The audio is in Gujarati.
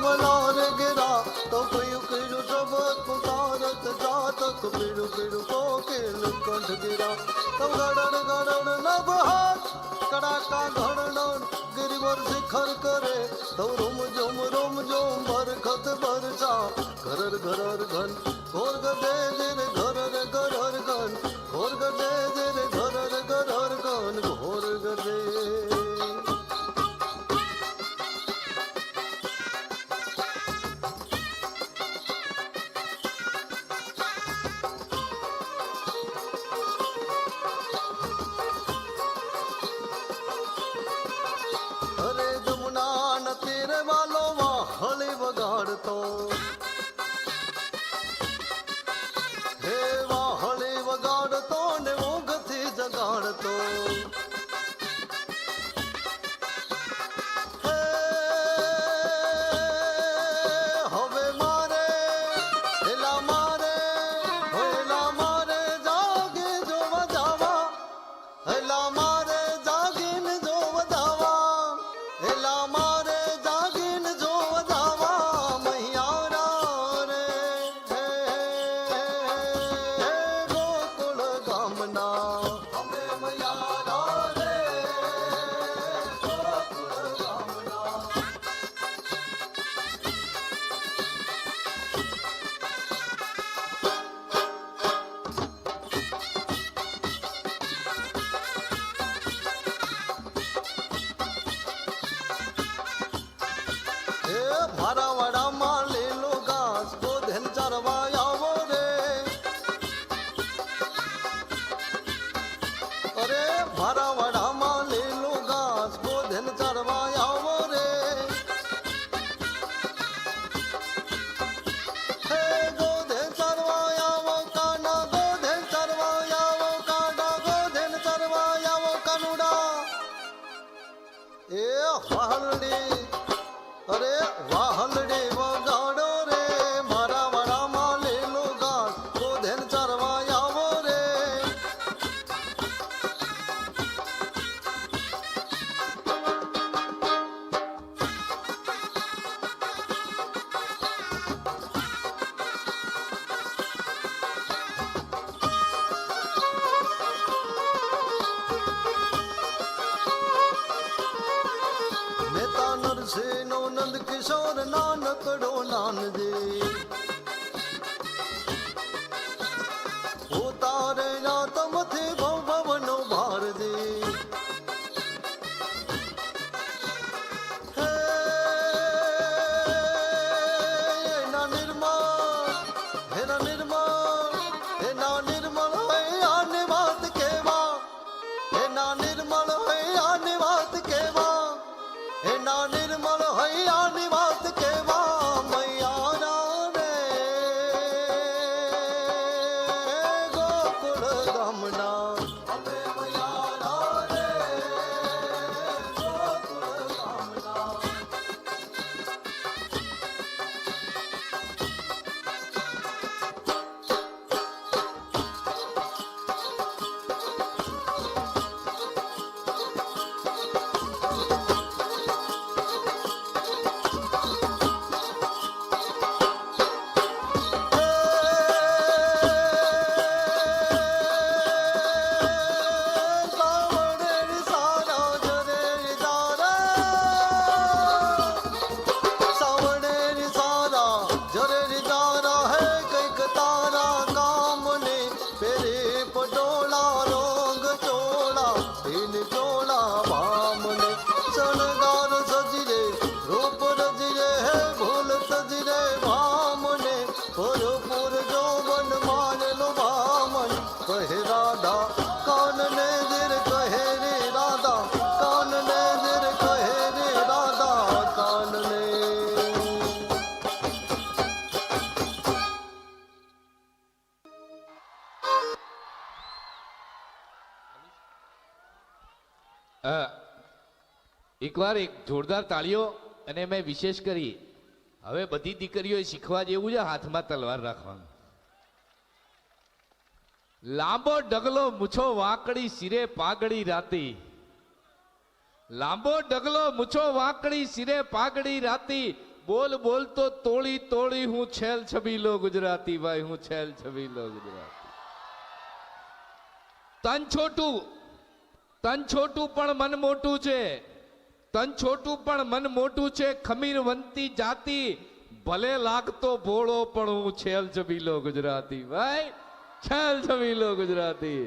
मलार गिरा तो पीड़ू पीड़ू सबक पुकारत जातक पीड़ू पीड़ू कोकिल कंठ गिरा तो गड़न गड़न नभ हाथ कड़ाका घड़न गिरिवर शिखर करे तो रोम जोम बरखत बरसा घरर घरर घन घोर गदे रे घरर घरर घन घोर गदे रे घरर घरर घन घोर गदे વગાડતો હે વાહળી વગાડતો ને ઊંઘથી જગાડતો હે હવે મારે હેલા મારે જાગે જોવા જાવા હેલા મારે જાગીને જોવા જાવા હેલા મારે જાગીને જોવા મારા વાડામાં લીલો ઘાસ ગોધન ચરવા આવો રે અરે મારા વાડામાં લીલો ઘાસ ગોધન ચરવા આવો રે હે ગોધન ચરવા આવો કાના ગોધન ચરવા આવો કાના ગોધન ચરવા આવો કાનુડા એ વાહલડી અરે વાહલડી વગાડો રે મારા વાડામાં લીલો ઘાસ ગોધન ચરવા આવો રે નેતા નરસિંહનો નંદ કિશોર નાનકડો નાનજી ઉતારે આતમથી ભવનો ભારજી હે એના નિર્મળ એના નિર્મળ એના નિર્મળ હોય આની વાત કેવા એના નિર્મળ હોય આની વાત કેવા એના નિર્મળ હૈયાની વાત કેવા મૈયારા રે ગોકુળ ગામના અમે મૈયારા રે ગોકુળ ગામના એકવાર એક જોરદાર તાળીઓ અને મેં વિશેષ કરી હવે બધી દીકરીઓએ શીખવા જેવું છે હાથમાં તલવાર રાખવાનું લાંબો ડગલો મૂછો વાંકડી સિરે પાઘડી રાતી લાંબો ડગલો મૂછો વાંકડી સિરે પાઘડી રાતી બોલ બોલ તો તોળી તોળી હું છેલ છબીલો ગુજરાતી ભાઈ, હું છેલ છબીલો ગુજરાતી. તન છોટું પણ મન મોટું છે, તન છોટું પણ મન મોટું છે, ખમીર વંતી જાતિ ભલે લાગતો ભોળો પણ હું છેલ છબીલો ગુજરાતી ભાઈ, છેલ છબીલો ગુજરાતી.